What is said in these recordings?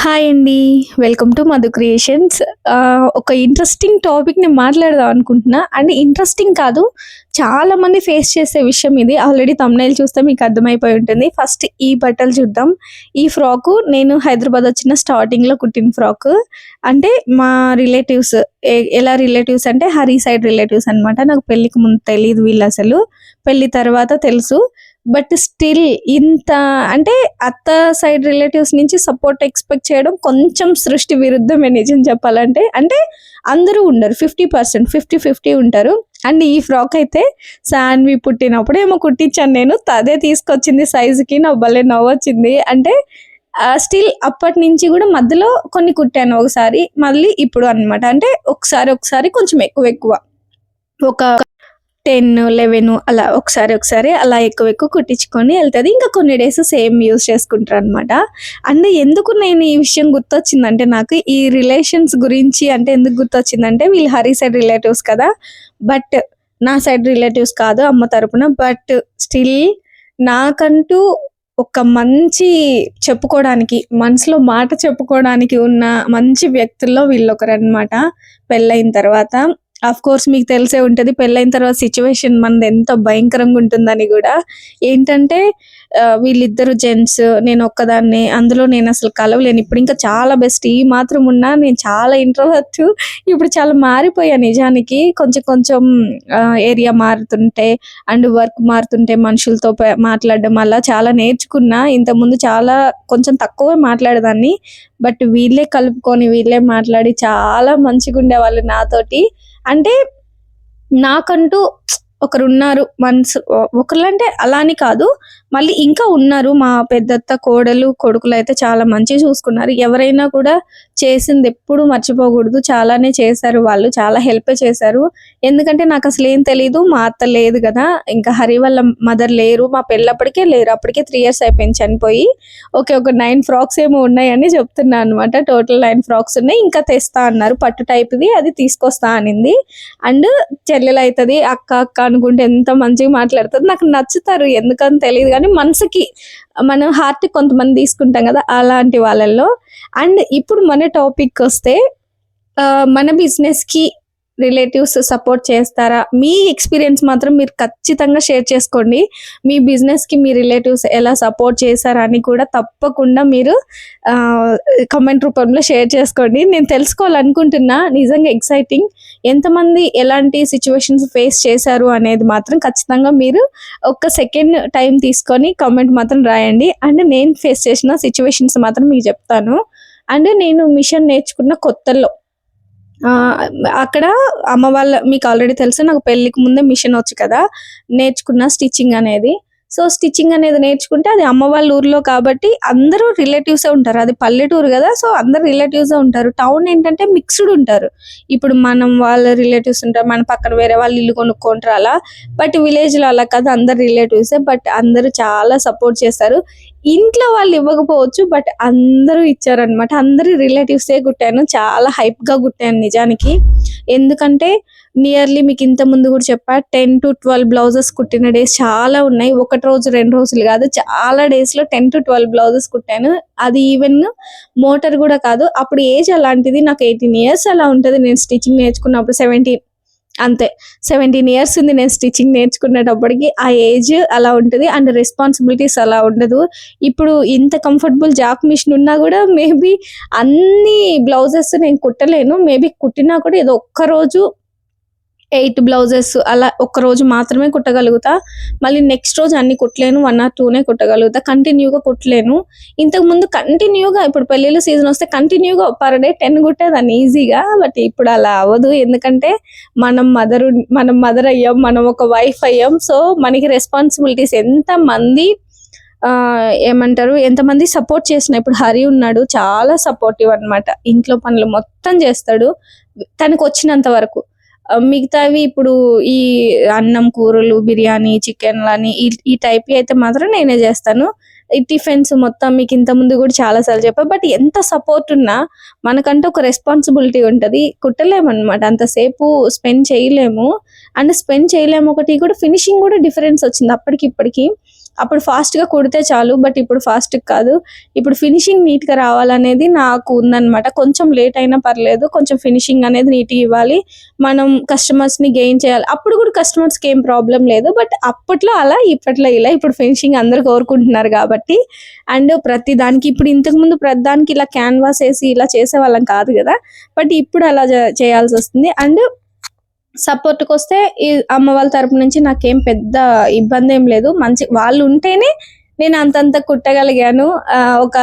Hi అండి. Welcome to Madhu creations. ఒక interesting టాపిక్‌ని మాట్లాడదాం అనుకుంటున్నా. అండ్ ఇంట్రెస్టింగ్ కాదు, చాలామంది ఫేస్ చేసే విషయం ఇది. ఆల్రెడీ థంబ్‌నెయిల్ చూస్తే మీకు అర్థమైపోయి ఉంటుంది. ఫస్ట్ ఈ బట్టలు చూద్దాం. ఈ ఫ్రాకు నేను హైదరాబాద్ వచ్చిన స్టార్టింగ్‌లో కుట్టిన ఫ్రాకు. అంటే మా రిలేటివ్స్, ఎలా రిలేటివ్స్ అంటే హరీ సైడ్ రిలేటివ్స్ అనమాట. నాకు పెళ్ళికి ముందు తెలీదు వీళ్ళసలు. పెళ్లి తర్వాత తెలుసు. బట్ స్టిల్ ఇంత అంటే అత్త సైడ్ రిలేటివ్స్ నుంచి సపోర్ట్ ఎక్స్‌పెక్ట్ చేయడం కొంచెం సృష్టి విరుద్ధమే నిజం చెప్పాలంటే. అంటే అందరూ ఉండరు. 50%, 50, 50 ఉంటారు. అండ్ ఈ ఫ్రాక్ అయితే సాన్వి పుట్టినప్పుడేమో కుట్టించాను నేను. అదే తీసుకొచ్చింది సైజ్‌కి. నాకు భలే నవ్వొచ్చింది. అంటే స్టిల్ అప్పటినుంచి కూడా మధ్యలో కొన్ని కుట్టాను ఒకసారి. మళ్ళీ ఇప్పుడు అన్నమాట. అంటే ఒకసారి కొంచెం ఎక్కువ. ఒక 10, 11 అలా ఒకసారి అలా ఎక్కువ కుట్టించుకొని ఎళ్తది. ఇంకా కొన్ని డేస్ సేమ్ యూజ్ చేసుకుంటారనమాట. అండ్ ఎందుకు నేను ఈ విషయం గుర్తొచ్చిందంటే నాకు ఈ రిలేషన్స్ గురించి అంటే ఎందుకు గుర్తొచ్చిందంటే వీళ్ళు హరీ సైడ్ రిలేటివ్స్ కదా! బట్ నా సైడ్ రిలేటివ్స్ కాదు అమ్మ తరపున. బట్ స్టిల్ నాకంటూ ఒక మంచి చెప్పుకోవడానికి, మనసులో మాట చెప్పుకోవడానికి ఉన్న మంచి వ్యక్తుల్లో వీళ్ళొకరనమాట పెళ్ళైన తర్వాత. ఆఫ్‌కోర్స్ మీకు తెలిసే ఉంటది పెళ్ళైన తర్వాత సిట్యుయేషన్ మనది ఎంత భయంకరంగా ఉంటుందని గూడా. ఏంటంటే వీళ్ళిద్దరు జెంట్స్, నేనొక్కదాన్నే. అందులో నేనసలు కలవలేను. ఇప్పుడింకా చాలా బెస్ట్. ఈ మాత్రం ఉన్నా నేను చాలా ఇంట్రోవర్ట్. ఇప్పుడు చాలా మారిపోయా నిజానికి. కొంచెం ఏరియా మారుతుంటే అండ్ వర్క్ మారుతుంటే మనుషులతో మాట్లాడడం అలా చాలా నేర్చుకున్నా. ఇంతకుముందు చాలా కొంచెం తక్కువే మాట్లాడేదాన్ని. బట్ వీళ్ళే కలుపుకొని, వీళ్ళే మాట్లాడి చాలా మంచిగుండేవాళ్ళు నాతోటి. అంటే నాకంటూ ఒకరున్నారు. ఒకళ్ళంటే అలా అని కాదు. మళ్ళీ ఇంకా ఉన్నారు. మా పెద్దత్త కోడలు, కొడుకులైతే చాలా మంచిగా చూసుకున్నారు. ఎవరైనా కూడా చేసిందెప్పుడు మర్చిపోకూడదు. చాలానే చేశారు వాళ్ళు. చాలా హెల్పే చేశారు. ఎందుకంటే నాకసలేం తెలీదు. మా అత్త లేదు గదా! ఇంకా హరి వాళ్ళ మదర్ లేరు. మా పెళ్ళప్పటికే లేరు. అప్పటికే 3 ఇయర్స్ అయిపోయింది చనిపోయి. ఓకే. ఒక 9 ఫ్రాక్స్ ఏమో ఉన్నాయని చెప్తున్నా అనమాట. టోటల్ 9 ఫ్రాక్స్ ఉన్నాయి. ఇంకా తెస్తా అన్నారు. పట్టు టైప్‌ది అది తీసుకొస్తా అనింది. అండ్ చెల్లెలైతది. అక్క అనుకుంటే ఎంత మంచిగా మాట్లాడుతది. నాకు నచ్చుతారు. ఎందుకని తెలీదు గానీ మనసుకి మనం హార్ట్‌కి కొంతమంది తీసుకుంటాం గదా! అలాంటి వాళ్ళల్లో. అండ్ ఇప్పుడు మన టాపిక్‌కొస్తే మన బిజినెస్‌కి రిలేటివ్స్ సపోర్ట్ చేస్తారా? మీ ఎక్స్‌పీరియన్స్ మాత్రం మీరు ఖచ్చితంగా షేర్ చేసుకోండి. మీ బిజినెస్‌కి మీ రిలేటివ్స్ ఎలా సపోర్ట్ చేశారని కూడా తప్పకుండా మీరు కామెంట్ రూపంలో షేర్ చేసుకోండి. నేను తెలుసుకోవాలనుకుంటున్నా. నిజంగా ఎక్సైటింగ్. ఎంతమంది ఎలాంటి సిట్యుయేషన్స్ ఫేస్ చేశారు అనేది మాత్రం ఖచ్చితంగా మీరు ఒక సెకండ్ టైం తీసుకొని కామెంట్ మాత్రం రాయండి. అండ్ నేను ఫేస్ చేసిన సిట్యుయేషన్స్ మాత్రం మీకు చెప్తాను. అండ్ నేను మిషన్ నేర్చుకున్న కొత్తల్లో అక్కడ అమ్మ వాళ్ళ మీకు ఆల్రెడీ తెలుసు నాకు పెళ్ళికి ముందే మిషన్ వచ్చు కదా! నేర్చుకున్న స్టిచ్చింగ్ అనేది. సో, స్టిచ్చింగ్ అనేది నేర్చుకుంటే అది అమ్మ వాళ్ళ ఊర్లో కాబట్టి అందరూ రిలేటివ్సే ఉంటారు. అది పల్లెటూరు గదా! సో, అందరూ రిలేటివ్సే ఉంటారు. టౌన్ ఏంటంటే మిక్స్‌డ్ ఉంటారు. ఇప్పుడు మనం వాళ్ళ రిలేటివ్స్ ఉంటారు. మన పక్కన వేరే వాళ్ళు ఇల్లు కొనుక్కుంటారు అలా. బట్ విలేజ్‌లో అలా కాదు. అందరు రిలేటివ్సే. బట్ అందరూ చాలా సపోర్ట్ చేస్తారు. ఇంట్లో వాళ్ళు ఇవ్వకపోవచ్చు. బట్ అందరూ ఇచ్చారనమాట. అందరూ రిలేటివ్సే కుట్టాను. చాలా హైప్‌గా కుట్టాను నిజానికి. ఎందుకంటే నియర్లీ మీకు ఇంతకుముందు కూడా చెప్పా 10-12 బ్లౌజెస్ కుట్టిన డేస్ చాలా ఉన్నాయి. ఒకటి రోజు, 2 రోజులు కాదు. చాలా డేస్‌లో 10-12 బ్లౌజెస్ కుట్టాను. అది ఈవెన్ మోటర్ కూడా కాదు. అప్పుడు ఏజ్ అలాంటిది. నాకు 18 ఇయర్స్ అలా ఉంటది. నేను స్టిచ్చింగ్ నేర్చుకున్నప్పుడు 17 అంతే. 17 ఇయర్స్ ఉంది నేను స్టిచ్చింగ్ నేర్చుకునేటప్పటికి. ఆ ఏజ్ అలా ఉంటది. అండ్ రెస్పాన్సిబిలిటీస్ అలా ఉండదు. ఇప్పుడు ఇంత కంఫర్టబుల్ జాక్ మిషన్ ఉన్నా కూడా మేబీ అన్ని బ్లౌజెస్ నేను కుట్టలేను. మేబీ కుట్టినా కూడా ఏదో ఒక్కరోజు 8 బ్లౌజెస్ అలా ఒక్కరోజు మాత్రమే కుట్టగలుగుతా. మళ్ళీ నెక్స్ట్ రోజు అన్ని కుట్టలేను. 1 ఆర్ 2నే కుట్టగలుగుతా. కంటిన్యూగా కుట్టలేను. ఇంతకుముందు కంటిన్యూగా ఇప్పుడు పెళ్ళిళ్ళ సీజన్ వస్తే కంటిన్యూగా పర్ డే 10 కుట్టేదాన్ని ఈజీగా. బట్ ఇప్పుడు అలా అవ్వదు. ఎందుకంటే మనం మదర్ అయ్యాం. మనం ఒక వైఫ్ అయ్యాం. సో, మనకి రెస్పాన్సిబిలిటీస్ ఎంతమంది ఏమంటారు ఎంతమంది సపోర్ట్ చేసినా ఇప్పుడు హరి ఉన్నాడు. చాలా సపోర్టివ్ అనమాట. ఇంట్లో పనులు మొత్తం చేస్తాడు తనకొచ్చినంత వరకు. మిగతావి ఇప్పుడు ఈ అన్నం, కూరలు, బిర్యానీ, చికెన్‌లని ఈ టైప్‌వి అయితే మాత్రం నేనే జేస్తాను. ఈ టిఫిన్స్ మొత్తం మీకు ఇంతకుముందు గూడా చాలా సార్లు చెప్పా. బట్ ఎంత సపోర్ట్ ఉన్నా మనకంటూ ఒక రెస్పాన్సిబిలిటీ ఉంటది. కుట్టలేమనమాట. అంతసేపు స్పెండ్ చేయలేము. అండ్ స్పెండ్ చేయలేము ఒకటి కూడా ఫినిషింగ్ గూడా డిఫరెన్స్ వచ్చింది అప్పటికి ఇప్పటికి. అప్పుడు ఫాస్ట్గా కుడితే చాలు, బట్ ఇప్పుడు ఫాస్ట్ కాదు. ఇప్పుడు ఫినిషింగ్ నీట్గా రావాలనేది నాకు ఉందన్నమాట. కొంచెం లేట్ అయినా పర్లేదు, కొంచెం ఫినిషింగ్ అనేది నీట్గా ఇవ్వాలి, మనం కస్టమర్స్ని గెయిన్ చేయాలి. అప్పుడు కూడా కస్టమర్స్కి ఏం ప్రాబ్లం లేదు, బట్ అప్పట్లో అలా ఇప్పట్లో ఇలా. ఇప్పుడు ఫినిషింగ్ అందరు కోరుకుంటున్నారు కాబట్టి. అండ్ ప్రతి దానికి ఇప్పుడు ఇంతకుముందు ప్రతి దానికి ఇలా క్యాన్వాస్ వేసి ఇలా చేసేవాళ్ళం కాదు కదా, బట్ ఇప్పుడు అలా చేయాల్సి వస్తుంది. అండ్ సపోర్ట్కి వస్తే ఈ అమ్మ వాళ్ళ తరపు నుంచి నాకేం పెద్ద ఇబ్బంది ఏం లేదు. మంచి వాళ్ళు ఉంటేనే నేను అంతంత కుట్టగలిగాను. ఒక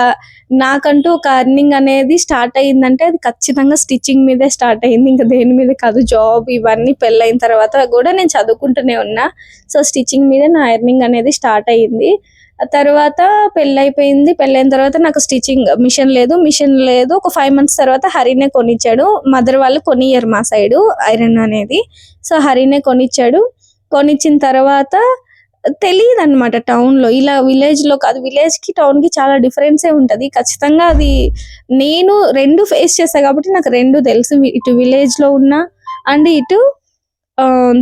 నాకంటూ ఒక అర్నింగ్ అనేది స్టార్ట్ అయ్యిందంటే అది ఖచ్చితంగా స్టిచ్చింగ్ మీదే స్టార్ట్ అయ్యింది, ఇంకా దేని మీద కాదు. జాబ్ ఇవన్నీ పెళ్ళైన తర్వాత కూడా నేను చదువుకుంటూనే ఉన్నా. సో స్టిచ్చింగ్ మీదే నా ఎర్నింగ్ అనేది స్టార్ట్ అయ్యింది. ఆ తర్వాత పెళ్ళైపోయింది. పెళ్ళైన తర్వాత నాకు స్టిచ్చింగ్ మిషన్ లేదు. ఒక 5 months తర్వాత హరినే కొనిచ్చాడు. మదర్ వాళ్ళు కొనియ్యరు మా సైడు ఐరన్ అనేది. సో హరినే కొనిచ్చాడు. కొనిచ్చిన తర్వాత తెలియదు అనమాట టౌన్లో ఇలా, విలేజ్లో కాదు. విలేజ్కి టౌన్కి చాలా డిఫరెన్సే ఉంటుంది ఖచ్చితంగా. అది నేను 2 ఫేస్ చేస్తాను కాబట్టి నాకు 2 తెలుసు. ఇటు విలేజ్లో ఉన్నా అండ్ ఇటు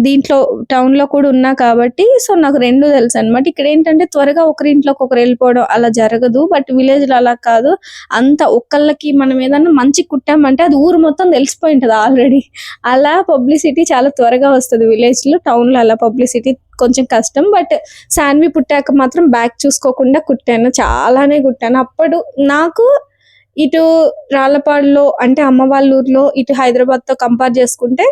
దీంట్లో టౌన్లో కూడా ఉన్నా కాబట్టి. సో నాకు 2 తెలుసు అనమాట. ఇక్కడ ఏంటంటే త్వరగా ఒకరింట్లోకి ఒకరు వెళ్ళిపోవడం అలా జరగదు, బట్ విలేజ్లో అలా కాదు. అంత ఒక్కళ్ళకి మనం ఏదన్నా మంచి కుట్టామంటే అది ఊరు మొత్తం తెలిసిపోయి ఉంటుంది ఆల్రెడీ. అలా పబ్లిసిటీ చాలా త్వరగా వస్తుంది విలేజ్లో. టౌన్లో అలా పబ్లిసిటీ కొంచెం కష్టం. బట్ శాన్వి పుట్టాక మాత్రం బ్యాక్ చూసుకోకుండా కుట్టాను, చాలానే కుట్టాను. అప్పుడు నాకు ఇటు రాళ్ళపాడులో అంటే అమ్మ వాళ్ళ ఊర్లో ఇటు హైదరాబాద్తో కంపేర్ చేసుకుంటే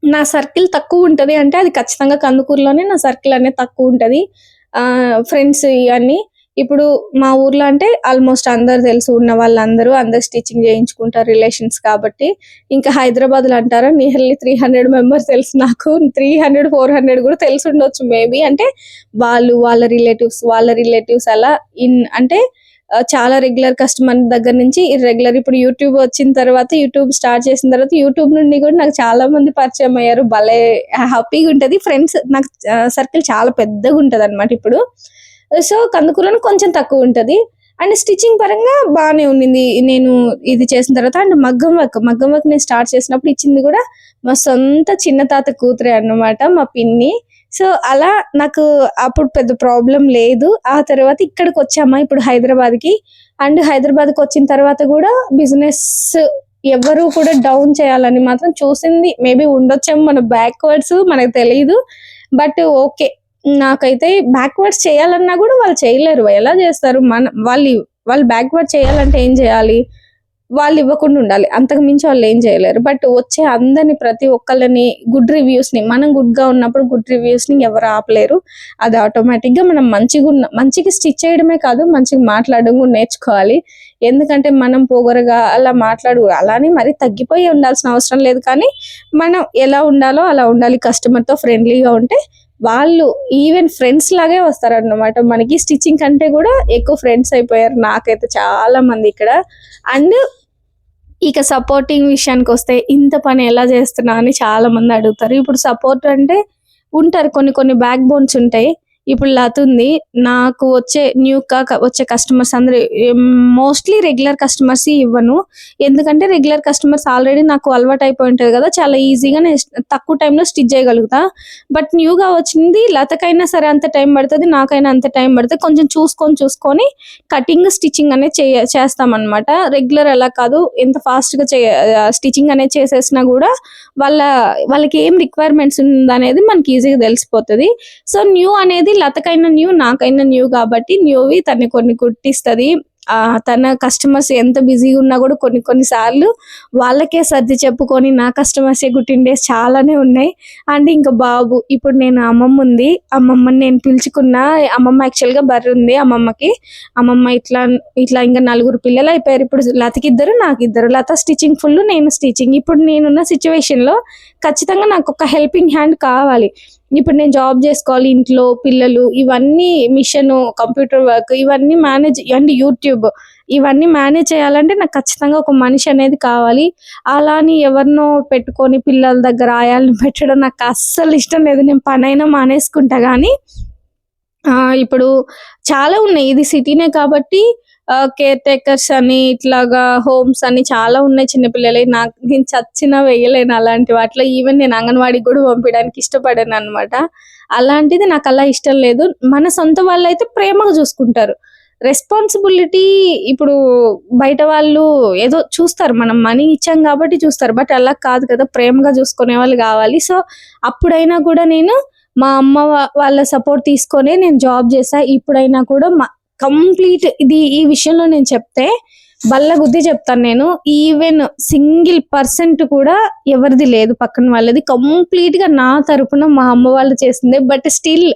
నా సర్కిల్ తక్కువ ఉంటది. అంటే అది ఖచ్చితంగా కందుకూరులోనే నా సర్కిల్ అనేది తక్కువ ఉంటది. ఫ్రెండ్స్ ఇవన్నీ ఇప్పుడు మా ఊర్లో అంటే ఆల్మోస్ట్ అందరు తెలుసు, ఉన్న వాళ్ళందరూ అందరు స్టిచ్చింగ్ చేయించుకుంటారు రిలేషన్స్ కాబట్టి. ఇంకా హైదరాబాద్లో అంటారా నియర్లీ 300 మెంబర్స్ తెలుసు నాకు. 300-400 కూడా తెలిసి ఉండొచ్చు మేబీ. అంటే వాళ్ళ రిలేటివ్స్ అలా అంటే చాలా రెగ్యులర్ కస్టమర్ దగ్గర నుంచి ఇర్రెగ్యులర్. ఇప్పుడు యూట్యూబ్ వచ్చిన తర్వాత, యూట్యూబ్ స్టార్ట్ చేసిన తర్వాత యూట్యూబ్ నుండి కూడా నాకు చాలా మంది పరిచయం అయ్యారు. భలే హ్యాపీగా ఉంటుంది. ఫ్రెండ్స్ నాకు సర్కిల్ చాలా పెద్దగా ఉంటుంది అనమాట ఇప్పుడు. సో కందుకూరులో కొంచెం తక్కువ ఉంటుంది. అండ్ స్టిచ్చింగ్ పరంగా బాగానే ఉండింది నేను ఇది చేసిన తర్వాత. అండ్ మగ్గం వర్క్ నేను స్టార్ట్ చేసినప్పుడు ఇచ్చింది కూడా మా సొంత చిన్న తాత కూతురే అన్నమాట, మా పిన్ని. సో అలా నాకు అప్పుడు పెద్ద ప్రాబ్లం లేదు. ఆ తర్వాత ఇక్కడికి వచ్చామా ఇప్పుడు హైదరాబాద్కి. అండ్ హైదరాబాద్కి వచ్చిన తర్వాత కూడా బిజినెస్ ఎవరు కూడా డౌన్ చేయాలని మాత్రం చూసింది మేబీ ఉండొచ్చేమో, మన బ్యాక్వర్డ్స్ మనకు తెలియదు. బట్ ఓకే, నాకైతే బ్యాక్వర్డ్స్ చేయాలన్నా కూడా వాళ్ళు చేయలేరు. ఎలా చేస్తారు? వాళ్ళు బ్యాక్వర్డ్ చేయాలంటే ఏం చేయాలి? వాళ్ళు ఇవ్వకుండా ఉండాలి, అంతకు మించి వాళ్ళు ఏం చేయలేరు. బట్ వచ్చే అందరిని ప్రతి ఒక్కళ్ళని గుడ్ రివ్యూస్ని, మనం గుడ్గా ఉన్నప్పుడు గుడ్ రివ్యూస్ని ఎవరు ఆపలేరు. అది ఆటోమేటిక్గా మనం మంచిగా స్టిచ్ చేయడమే కాదు, మంచిగా మాట్లాడడం కూడా నేర్చుకోవాలి. ఎందుకంటే మనం పొగరగా అలా అలానే మరి తగ్గిపోయి ఉండాల్సిన అవసరం లేదు, కానీ మనం ఎలా ఉండాలో అలా ఉండాలి. కస్టమర్తో ఫ్రెండ్లీగా ఉంటే వాళ్ళు ఈవెన్ ఫ్రెండ్స్ లాగే వస్తారన్నమాట మనకి. స్టిచ్చింగ్ కంటే కూడా ఎక్కువ ఫ్రెండ్స్ అయిపోయారు నాకైతే చాలా మంది ఇక్కడ. అండ్ ఇక సపోర్టింగ్ విషయానికి వస్తే, ఇంత పని ఎలా చేస్తున్నా అని చాలా మంది అడుగుతారు. ఇప్పుడు సపోర్ట్ అంటే ఉంటారు, కొన్ని బ్యాక్ బోన్స్ ఉంటాయి. ఇప్పుడు లత ఉంది, నాకు వచ్చే కస్టమర్స్ అందరూ మోస్ట్లీ రెగ్యులర్ కస్టమర్స్ ఇవ్వను. ఎందుకంటే రెగ్యులర్ కస్టమర్స్ ఆల్రెడీ నాకు అలవాటు అయిపోయి ఉంటుంది కదా, చాలా ఈజీగా నేను తక్కువ టైంలో స్టిచ్ చేయగలుగుతా. బట్ న్యూగా వచ్చింది లతకైనా సరే అంత టైం పడుతుంది, నాకైనా అంత టైం పడుతుంది. కొంచెం చూసుకొని కటింగ్ స్టిచ్చింగ్ అనేది చేస్తామన్నమాట. రెగ్యులర్ అలా కాదు, ఎంత ఫాస్ట్గా స్టిచ్చింగ్ అనేది చేసేసినా కూడా వాళ్ళకి ఏం రిక్వైర్మెంట్స్ ఉందనేది మనకి ఈజీగా తెలిసిపోతుంది. సో న్యూ అనేది లతకైనా న్యూ, నాకైనా న్యూ కాబట్టి న్యూవి తను కొన్ని కుట్టిస్తుంది. తన కస్టమర్స్ ఎంత బిజీగా ఉన్నా కూడా కొన్ని సార్లు వాళ్ళకే సర్ది చెప్పుకొని నా కస్టమర్సే కుట్టిన డేస్ చాలానే ఉన్నాయి. అండ్ ఇంకా బాబు, ఇప్పుడు నేను అమ్మమ్మని నేను పిలుచుకున్నా. అమ్మమ్మ యాక్చువల్గా బర్రె ఉంది అమ్మమ్మకి. అమ్మమ్మ ఇట్లా ఇంకా 4 పిల్లలు అయిపోయారు. ఇప్పుడు లతకిద్దరు, నాకిద్దరు. లత స్టిచ్చింగ్ ఫుల్, నేను స్టిచ్చింగ్. ఇప్పుడు నేనున్న సిచ్యువేషన్లో ఖచ్చితంగా నాకు ఒక హెల్పింగ్ హ్యాండ్ కావాలి. ఇప్పుడు నేను జాబ్ చేసుకోవాలి, ఇంట్లో పిల్లలు, ఇవన్నీ మిషన్, కంప్యూటర్ వర్క్, ఇవన్నీ మేనేజ్, అండ్ యూట్యూబ్, ఇవన్నీ మేనేజ్ చేయాలంటే నాకు ఖచ్చితంగా ఒక మనిషి అనేది కావాలి. అలా అని ఎవరినో పెట్టుకొని పిల్లల దగ్గర ఆయాలను పెట్టడం నాకు అస్సలు ఇష్టం లేదు. నేను పనైనా మానేసుకుంటా. కానీ ఇప్పుడు చాలా ఉన్నాయి, ఇది సిటీనే కాబట్టి కేర్ టేకర్స్ అని ఇట్లాగా హోమ్స్ అని చాలా ఉన్నాయి చిన్నపిల్లలవి. నేను చచ్చినా వేయలేను అలాంటి వాటిలో. ఈవెన్ నేను అంగన్వాడికి కూడా పంపించడానికి ఇష్టపడాను అనమాట. అలాంటిది నాకు అలా ఇష్టం లేదు. మన సొంత వాళ్ళైతే ప్రేమగా చూసుకుంటారు. రెస్పాన్సిబిలిటీ ఇప్పుడు బయట వాళ్ళు ఏదో చూస్తారు, మనం మనీ ఇచ్చాం కాబట్టి చూస్తారు, బట్ అలా కాదు కదా, ప్రేమగా చూసుకునే వాళ్ళు కావాలి. సో అప్పుడైనా కూడా నేను మా అమ్మ వాళ్ళ సపోర్ట్ తీసుకొని నేను జాబ్ చేసా. ఇప్పుడైనా కూడా కంప్లీట్ ఈ విషయంలో నేను చెప్తే బల్ల గుద్ది చెప్తాను. నేను ఈవెన్ %1 కూడా ఎవరిది లేదు, పక్కన వాళ్ళది. కంప్లీట్ గా నా తరపున మా అమ్మ వాళ్ళు చేసిందే. బట్ స్టిల్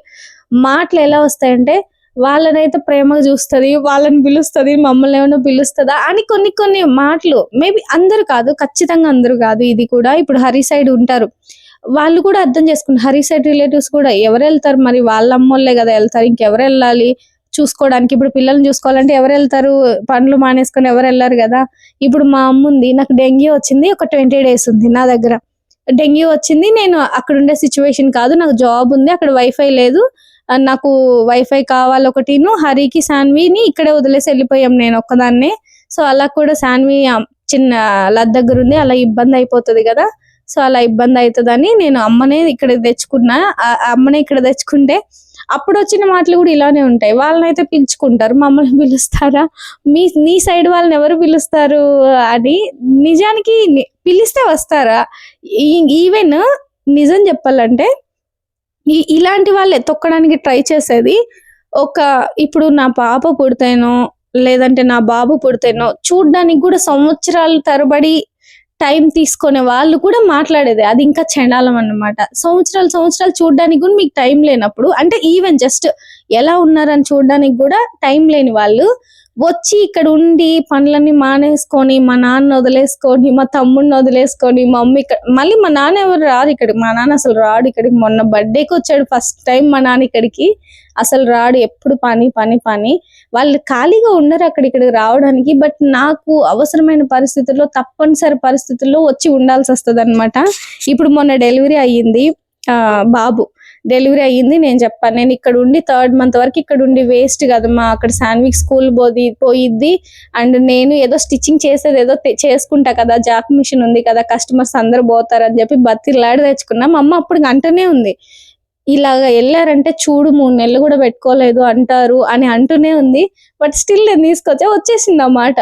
మాటలు ఎలా వస్తాయంటే, వాళ్ళనైతే ప్రేమగా చూస్తుంది, వాళ్ళని పిలుస్తుంది, మమ్మల్ని ఏమైనా పిలుస్తుందా అని కొన్ని మాటలు. మేబీ అందరూ కాదు, ఖచ్చితంగా అందరూ కాదు. ఇది కూడా ఇప్పుడు హరి సైడ్ ఉంటారు, వాళ్ళు కూడా అర్థం చేసుకుంటారు. హరి సైడ్ రిలేటివ్స్ కూడా ఎవరు వెళ్తారు, మరి వాళ్ళ అమ్మోళ్ళే కదా వెళ్తారు, ఇంకెవరు వెళ్ళాలి చూసుకోవడానికి? ఇప్పుడు పిల్లల్ని చూసుకోవాలంటే ఎవరు వెళ్తారు? పనులు మానేసుకొని ఎవరు వెళ్ళారు కదా. ఇప్పుడు మా అమ్మ ఉంది, నాకు డెంగ్యూ వచ్చింది, ఒక 20 days ఉంది నా దగ్గర. డెంగ్యూ వచ్చింది, నేను అక్కడ ఉండే సిచ్యువేషన్ కాదు, నాకు జాబ్ ఉంది, అక్కడ వైఫై లేదు, నాకు వైఫై కావాలి ఒకటిను. హరికి శాన్విని ఇక్కడే వదిలేసి వెళ్ళిపోయాం నేను ఒక్కదాన్నే. సో అలా కూడా శాన్వి చిన్న లద్ దగ్గర ఉంది, అలా ఇబ్బంది అయిపోతుంది కదా. సో అలా ఇబ్బంది అవుతుందని నేను అమ్మనే ఇక్కడ తెచ్చుకున్నా. అమ్మనే ఇక్కడ తెచ్చుకుంటే అప్పుడు వచ్చిన మాటలు కూడా ఇలానే ఉంటాయి. వాళ్ళనైతే పిలుచుకుంటారు, మమ్మల్ని పిలుస్తారా? నీ సైడ్ వాళ్ళని ఎవరు పిలుస్తారు అని. నిజానికి పిలిస్తే వస్తారా? ఈవెన్ నిజం చెప్పాలంటే ఇలాంటి వాళ్ళే తొక్కడానికి ట్రై చేసేది. ఇప్పుడు నా పాప పుడితేనో లేదంటే నా బాబు పుడితేనో చూడ్డానికి కూడా సంవత్సరాల తరబడి టైం తీసుకునే వాళ్ళు కూడా మాట్లాడేది. అది ఇంకా చండాలం అన్నమాట. సంవత్సరాలు చూడడానికి కూడా మీకు టైం లేనప్పుడు, అంటే ఈవెన్ జస్ట్ ఎలా ఉన్నారని చూడడానికి కూడా టైం లేని వాళ్ళు వచ్చి ఇక్కడ ఉండి పనులన్నీ మానేసుకొని, మా నాన్న వదిలేసుకొని, మా తమ్ముడిని వదిలేసుకొని, మా మమ్మీ మళ్ళీ మా నాన్న ఎవరు రారు ఇక్కడికి. మా నాన్న అసలు రాడు ఇక్కడికి. మొన్న బర్త్డేకి వచ్చాడు ఫస్ట్ టైం మా నాన్న ఇక్కడికి. అసలు రాడు, ఎప్పుడు పని. వాళ్ళు ఖాళీగా ఉండరు ఇక్కడికి రావడానికి. బట్ నాకు అవసరమైన పరిస్థితుల్లో, తప్పనిసరి పరిస్థితుల్లో వచ్చి ఉండాల్సి వస్తుంది అనమాట. ఇప్పుడు మొన్న డెలివరీ అయ్యింది, బాబు డెలివరీ అయ్యింది. నేను చెప్పాను, నేను ఇక్కడ ఉండి 3rd month వరకు ఇక్కడ ఉండి వేస్ట్ కదమ్మా, అక్కడ శాన్విక్ స్కూల్ పోయిద్ది, అండ్ నేను ఏదో స్టిచ్చింగ్ చేసేది ఏదో చేసుకుంటా కదా, జాక్ మిషన్ ఉంది కదా, కస్టమర్స్ అందరు పోతారని చెప్పి బతిలాడి తెచ్చుకున్నా. మా అమ్మ అప్పుడు అంటూనే ఉంది, ఇలాగ వెళ్ళారంటే చూడు 3 నెలలు కూడా పెట్టుకోలేదు అంటారు అని అంటూనే ఉంది. బట్ స్టిల్ నేను వచ్చేసింది అన్నమాట.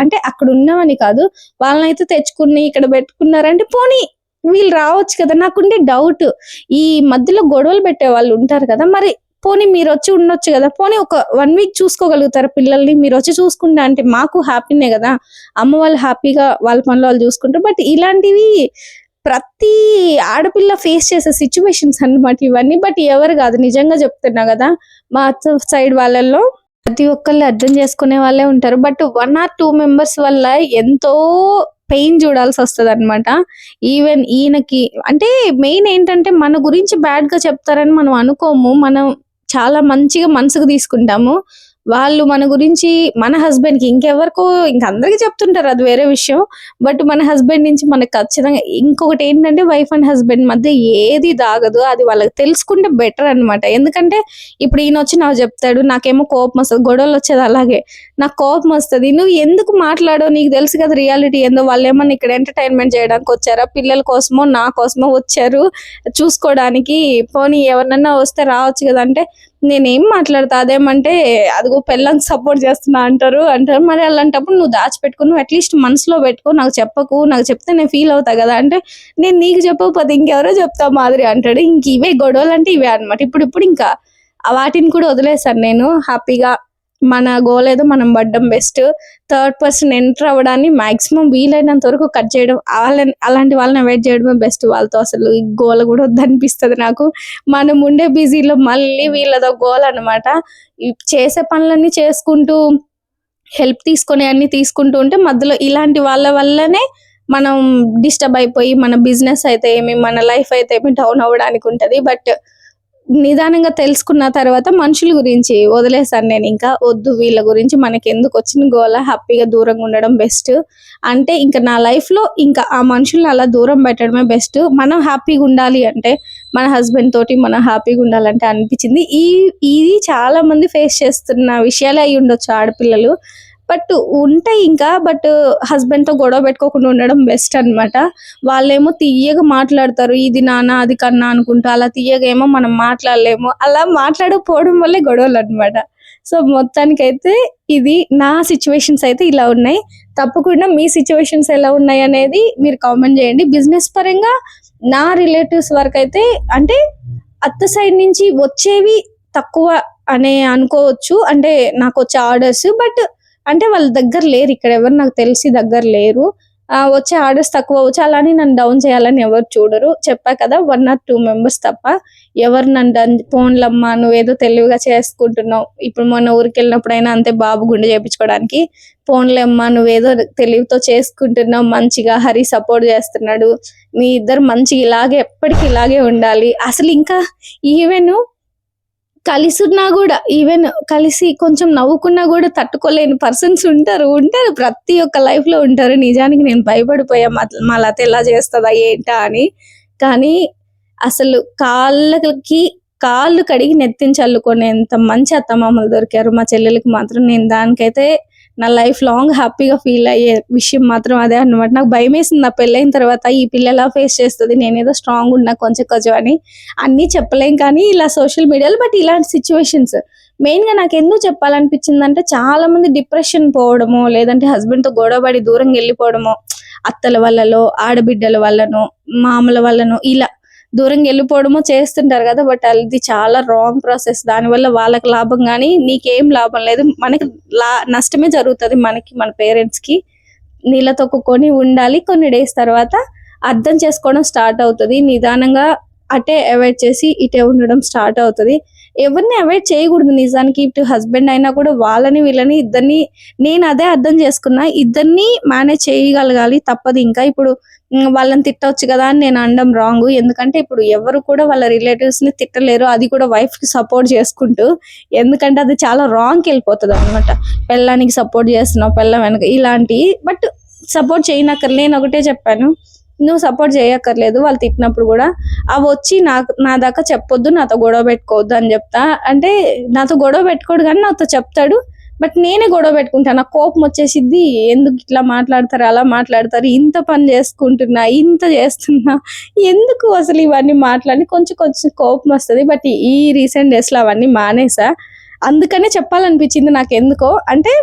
అంటే అక్కడ ఉన్నామని కాదు, వాళ్ళనైతే తెచ్చుకుని ఇక్కడ పెట్టుకున్నారంటే పోనీ వీళ్ళు రావచ్చు కదా. నాకుండే డౌట్, ఈ మధ్యలో గొడవలు పెట్టే వాళ్ళు ఉంటారు కదా, మరి పోనీ మీరు వచ్చి ఉండొచ్చు కదా, పోనీ ఒక 1 week చూసుకోగలుగుతారు పిల్లల్ని, మీరు వచ్చి చూసుకుంటా అంటే మాకు హ్యాపీనే కదా, అమ్మ వాళ్ళు హ్యాపీగా వాళ్ళ పనులు వాళ్ళు చూసుకుంటారు. బట్ ఇలాంటివి ప్రతి ఆడపిల్ల ఫేస్ చేసే సిచ్యువేషన్స్ అన్నమాట ఇవన్నీ. బట్ ఎవరు కాదు, నిజంగా చెప్తున్నా కదా, మా సైడ్ వాళ్ళల్లో ప్రతి ఒక్కళ్ళు అర్థం చేసుకునే వాళ్ళే ఉంటారు. బట్ 1 or 2 members వల్ల ఎంతో పెయిన్ చూడాల్సి వస్తుంది అనమాట. ఈవెన్ ఈయనకి అంటే మెయిన్ ఏంటంటే మన గురించి బ్యాడ్ గా చెప్తారని మనం అనుకోము, మనం చాలా మంచిగా మనసుకు తీసుకుంటాము. వాళ్ళు మన గురించి, మన హస్బెండ్ కి, ఇంకెవరికో ఇంకందరికి చెప్తుంటారు, అది వేరే విషయం. బట్ మన హస్బెండ్ నుంచి మనకు ఖచ్చితంగా ఇంకొకటి ఏంటంటే, వైఫ్ అండ్ హస్బెండ్ మధ్య ఏది దాగదు, అది వాళ్ళకి తెలుసుకుంటే బెటర్ అనమాట. ఎందుకంటే ఇప్పుడు ఈయన వచ్చి నాకు చెప్తాడు, నాకేమో కోపం వస్తుంది, గొడవలు వచ్చేది అలాగే, నాకు కోపం వస్తుంది, నువ్వు ఎందుకు మాట్లాడో, నీకు తెలుసు కదా రియాలిటీ ఏందో, వాళ్ళు ఏమన్నా ఇక్కడ ఎంటర్టైన్మెంట్ చేయడానికి వచ్చారా, పిల్లల కోసమో నా కోసమో వచ్చారు చూసుకోవడానికి, పోనీ ఎవరినన్నా వస్తే రావచ్చు కదా అంటే నేనేం మాట్లాడతా, అదేమంటే అదిగో పెళ్ళానికి సపోర్ట్ చేస్తున్నా అంటారు. మరి అలాంటప్పుడు నువ్వు దాచిపెట్టుకుని, నువ్వు అట్లీస్ట్ మనసులో పెట్టుకో, నాకు చెప్పకు, నాకు చెప్తే నేను ఫీల్ అవుతా కదా అంటే, నేను నీకు చెప్పకపోతే ఇంకెవరో చెప్తా మాదిరి అంటాడు. ఇంక ఇవే గొడవలు అంటే ఇవే అనమాట. ఇప్పుడు ఇంకా వాటిని కూడా వదిలేసాను నేను హ్యాపీగా. మన గోల్ ఏదో మనం పడ్డం బెస్ట్. 3rd person ఎంటర్ అవ్వడాన్ని మాక్సిమం వీలైనంత వరకు కట్ చేయడం, అలాంటి వాళ్ళని అవాయిడ్ చేయడమే బెస్ట్. వాళ్ళతో అసలు ఈ గోల కూడా వద్దనిపిస్తుంది నాకు. మనం ఉండే బిజీలో మళ్ళీ వీళ్ళదో గోల అనమాట. చేసే పనులన్నీ చేసుకుంటూ, హెల్ప్ తీసుకొని అన్ని తీసుకుంటూ ఉంటే మధ్యలో ఇలాంటి వాళ్ళ వల్లనే మనం డిస్టర్బ్ అయిపోయి, మన బిజినెస్ అయితే ఏమి, మన లైఫ్ అయితే ఏమి డౌన్ అవ్వడానికి ఉంటది. బట్ నిదానంగా తెలుసుకున్న తర్వాత మనుషుల గురించి వదిలేసాను నేను. ఇంకా వద్దు, వీళ్ళ గురించి మనకి ఎందుకు వచ్చిన గోల, హ్యాపీగా దూరంగా ఉండడం బెస్ట్. అంటే ఇంకా నా లైఫ్ లో ఇంకా ఆ మనుషుల్ని అలా దూరం పెట్టడమే బెస్ట్. మనం హ్యాపీగా ఉండాలి అంటే, మన హస్బెండ్ తోటి మనం హ్యాపీగా ఉండాలంటే అనిపించింది. ఇది చాలా మంది ఫేస్ చేస్తున్న విషయాలే అయి ఉండొచ్చు ఆడపిల్లలు. బట్ ఉంటాయి ఇంకా. బట్ హస్బెండ్‌తో గొడవ పెట్టుకోకుండా ఉండడం బెస్ట్ అన్నమాట. వాళ్ళేమో తియ్యగా మాట్లాడతారు. ఇది నాన్న, అది కన్నా అనుకుంటా. అలా తియ్యగా ఏమో మనం మాట్లాడలేము. అలా మాట్లాడకపోవడం వల్లే గొడవలన్నమాట. సో, మొత్తానికైతే ఇది నా సిట్యుయేషన్స్ అయితే ఇలా ఉన్నాయి. తప్పకుండా మీ సిట్యుయేషన్స్ ఎలా ఉన్నాయనేది మీరు కామెంట్ చేయండి. బిజినెస్ పరంగా నా రిలేటివ్స్ వరకైతే అంటే అత్త సైడ్ నుంచి వచ్చేవి తక్కువ అనే అనుకోవచ్చు. అంటే నాకొచ్చే ఆర్డర్స్. బట్ అంటే వాళ్ళ దగ్గర లేరు. ఇక్కడ ఎవరు నాకు తెలిసి దగ్గర లేరు. వచ్చే ఆర్డర్స్ తక్కువ అవ్వచ్చు. అలా అని నన్ను డౌన్ చేయాలని ఎవరు చూడరు. చెప్పా కదా 1 ఆర్ 2 మెంబర్స్ తప్ప ఎవరు నన్ను పోన్లమ్మా నువ్వేదో తెలివిగా చేసుకుంటున్నావు. ఇప్పుడు మొన్న ఊరికెళ్ళినప్పుడైనా అంతే, బాబు గుండె చేపించుకోవడానికి. పోన్లేమ్మా నువ్వేదో తెలివితో చేసుకుంటున్నావు మంచిగా, హరి సపోర్ట్ చేస్తున్నాడు. మీ ఇద్దరు మంచిగా ఇలాగే ఎప్పటికి ఇలాగే ఉండాలి. అసలు ఇంకా ఈవెన్ కలిసున్నా గూడా, ఈవెన్ కలిసి కొంచెం నవ్వుకున్నా గూడా తట్టుకోలేని పర్సన్స్ ఉంటారు. ప్రతి ఒక్క లైఫ్‌లో ఉంటారు. నిజానికి నేను భయపడిపోయా మా లత ఎలా చేస్తదా ఏంటా అని. కానీ అసలు కాళ్ళు కడిగి నెత్తిన చల్లుకునేంత మంచి అత్తమామలు దొరికారు మా చెల్లెలికి మాత్రం. నేను దానికైతే నా లైఫ్ లాంగ్ హ్యాపీగా ఫీల్ అయ్యే విషయం మాత్రం అదే అన్నమాట. నాకు భయమేసింది నా పెళ్ళైన తర్వాత ఈ పిల్ల ఎలా ఫేస్ చేస్తది, నేనేదో స్ట్రాంగ్ ఉన్నా కొంచెం అని. అన్నీ చెప్పలేం కానీ ఇలా సోషల్ మీడియాలో. బట్ ఇలాంటి సిచ్యువేషన్స్ మెయిన్‌గా నాకెందుకు చెప్పాలనిపించిందంటే, చాలా మంది డిప్రెషన్ పోవడమో, లేదంటే హస్బెండ్‌తో గొడవపడి దూరంగా వెళ్ళిపోవడమో, అత్తల వల్లలో, ఆడబిడ్డల వల్లనో, మామల వల్లనో ఇలా దూరంగా వెళ్ళిపోవడమో చేస్తుంటారు కదా. బట్ అది చాలా రాంగ్ ప్రాసెస్. దానివల్ల వాళ్ళకి లాభం కానీ నీకేం లాభం లేదు. మనకి నష్టమే జరుగుతుంది. మనకి, మన పేరెంట్స్‌కి. నీళ్ళ తొక్కుకొని ఉండాలి. కొన్ని డేస్ తర్వాత అర్థం చేసుకోవడం స్టార్ట్ అవుతుంది. నిదానంగా అటే అవాయిడ్ చేసి ఇటే ఉండడం స్టార్ట్ అవుతుంది. ఎవరిని అవాయిడ్ చేయకూడదు నిజానికి. ఇటు హస్బెండ్ అయినా కూడా వాళ్ళని వీళ్ళని ఇద్దరిని, నేను అదే అర్థం చేసుకున్నా, ఇద్దరిని మేనేజ్ చేయగలగాలి. తప్పదు ఇంకా. ఇప్పుడు వాళ్ళని తిట్టవచ్చు కదా అని నేను అనడం రాంగ్. ఎందుకంటే ఇప్పుడు ఎవరు కూడా వాళ్ళ రిలేటివ్స్‌ని తిట్టలేరు. అది కూడా వైఫ్‌కి సపోర్ట్ చేసుకుంటూ. ఎందుకంటే అది చాలా రాంగ్‌కి వెళ్ళిపోతుంది అనమాట. పెళ్ళానికి సపోర్ట్ చేస్తున్నావు, పెళ్ళాం వెనక ఇలాంటివి. బట్ సపోర్ట్ చేయనక్కర్లేదు. నేను ఒకటే చెప్పాను, నువ్వు సపోర్ట్ చేయక్కర్లేదు. వాళ్ళు తిట్టినప్పుడు కూడా అవి వచ్చి నా దాకా చెప్పొద్దు, నాతో గొడవ పెట్టుకోవద్దు అని చెప్తా. అంటే నాతో గొడవ పెట్టుకోడు కానీ నాతో చెప్తాడు. బట్ నేనే గొడవ పెట్టుకుంటాను. నాకు కోపం వచ్చేసిద్ది. ఎందుకు ఇట్లా మాట్లాడతారు, అలా మాట్లాడతారు, ఇంత పని చేసుకుంటున్నా, ఇంత చేస్తున్నా, ఎందుకు అసలు ఇవన్నీ మాట్లాడి కొంచెం కోపం వస్తుంది. బట్ ఈ రీసెంట్ డేస్లో అవన్నీ మానేసా. అందుకనే చెప్పాలనిపించింది నాకు ఎందుకో. అంటే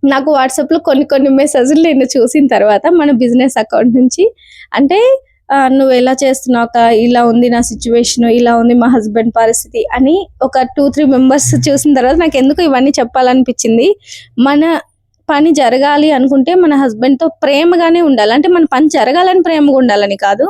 నాకు వాట్సాప్‌లో కొన్ని మెసేజ్‌లు నేను చూసిన తర్వాత మన బిజినెస్ అకౌంట్ నుంచి, అంటే నువ్వెలా చేస్తున్నావు అక్క, ఇలా ఉంది నా సిచ్యువేషన్, ఇలా ఉంది మా హస్బెండ్ పరిస్థితి అని ఒక 2-3 మెంబర్స్ చూసిన తర్వాత నాకు ఎందుకో ఇవన్నీ చెప్పాలనిపించింది. మన పని జరగాలి అనుకుంటే మన హస్బెండ్‌తో ప్రేమగానే ఉండాలి. అంటే మన పని జరగాలని ప్రేమగా ఉండాలని కాదు.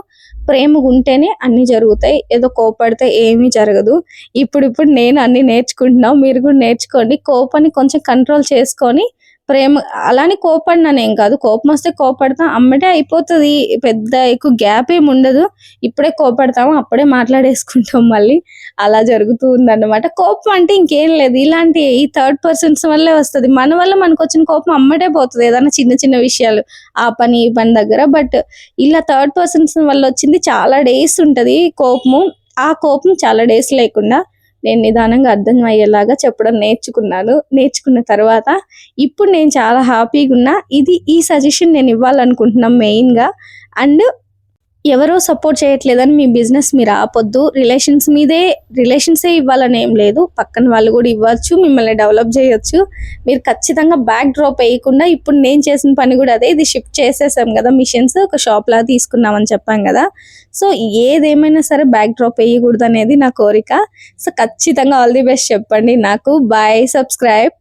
ప్రేమగా ఉంటేనే అన్నీ జరుగుతాయి. ఏదో కోపడితే ఏమీ జరగదు. ఇప్పుడు నేను అన్నీ నేర్చుకుంటున్నా. మీరు కూడా నేర్చుకోండి. కోపాన్ని కొంచెం కంట్రోల్ చేసుకొని ప్రేమ, అలానే కోపడినానేం కాదు. కోపం వస్తే కోపడతాం, అమ్మటే అయిపోతుంది. పెద్ద ఎక్కువ గ్యాప్ ఏమి ఉండదు. ఇప్పుడే కోపడతాము, అప్పుడే మాట్లాడేసుకుంటాం మళ్ళీ. అలా జరుగుతూ ఉందన్నమాట. కోపం అంటే ఇంకేం లేదు. ఇలాంటి ఈ థర్డ్ పర్సన్స్ వల్లే వస్తుంది. మన వల్ల మనకు వచ్చిన కోపం అమ్మటే పోతుంది. ఏదైనా చిన్న విషయాలు, ఆ పని ఈ పని దగ్గర. బట్ ఇలా థర్డ్ పర్సన్స్ వల్ల వచ్చింది చాలా డేస్ ఉంటుంది కోపము. ఆ కోపం చాలా డేస్ లేకుండా నేను నిదానంగా అర్థం అయ్యేలాగా చెప్పడం నేర్చుకున్నాను. నేర్చుకున్న తర్వాత ఇప్పుడు నేను చాలా హ్యాపీగా ఉన్నా. ఈ సజెషన్ నేను ఇవ్వాలనుకుంటున్నాను మెయిన్‌గా. అండ్ ఎవరో సపోర్ట్ చేయట్లేదని మీ బిజినెస్ మీరు ఆపొద్దు. రిలేషన్సే ఇవ్వాలని ఏం లేదు. పక్కన వాళ్ళు కూడా ఇవ్వచ్చు, మిమ్మల్ని డెవలప్ చేయొచ్చు. మీరు ఖచ్చితంగా బ్యాక్ డ్రాప్ వేయకుండా, ఇప్పుడు నేను చేసిన పని కూడా అదే. ఇది షిఫ్ట్ చేసేసాం కదా మిషన్స్, ఒక షాప్‌లా తీసుకున్నామని చెప్పాం కదా. సో ఏదేమైనా సరే బ్యాక్ డ్రాప్ వేయకూడదు అనేది నా కోరిక. సో ఖచ్చితంగా ఆల్ ది బెస్ట్ చెప్పండి నాకు. Bye, subscribe.